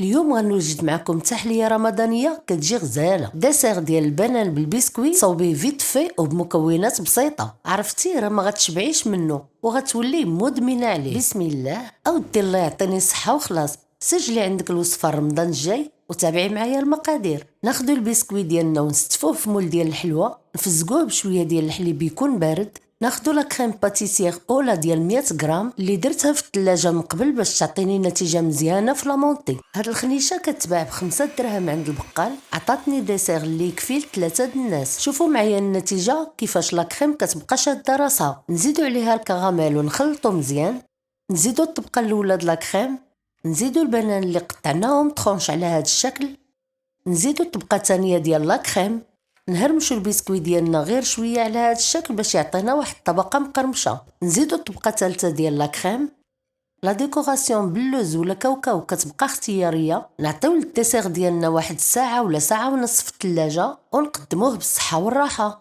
اليوم غنوجد معكم تحليه رمضانيه كتجي غزاله. ديسير ديال البنان بالبسكويت صوبيه فيت في وبمكونات بسيطه، عرفتي راه ما غتشبعيش منه وغتولي مدمنه عليه. بسم الله. اودي الله يعطيني الصحه وخلاص. سجلي عندك الوصفه رمضان الجاي وتابعي معايا المقادير. ناخذ البسكويت ديالنا ونستفوه في مول ديال الحلوه، نفزقوه بشويه ديال الحليب يكون بارد. ناخذ لا كريم باتيسير اولا ديال 100 غرام اللي درتها في الثلاجه من قبل باش تعطيني نتيجه مزيانه في لامونتي. هاد الخنيشه كتباع ب5 دراهم عند البقال، عطاتني ديسير اللي يكفي ل3 الناس. شوفوا معايا النتيجه كيفاش لا كريم كتبقى شاده راسها. نزيدو عليها الكراميل ونخلطو مزيان. نزيدو الطبقه الاولى د لا كريم، نزيدو البنان اللي قطعناهم طرونش على هاد الشكل، نزيدو الطبقه الثانيه ديال لا كريم، نهرمشو البسكويت ديالنا غير شويه على هذا الشكل باش يعطينا واحد الطبقه مقرمشه. نزيدو الطبقه الثالثه ديال لا كريم. لا ديكوراسيون باللوز ولا كاوكاو كتبقى اختياريه. نعطيو الديسير ديالنا واحد الساعه ولا ساعه ونص في الثلاجه ونقدموه بالصحه والراحه.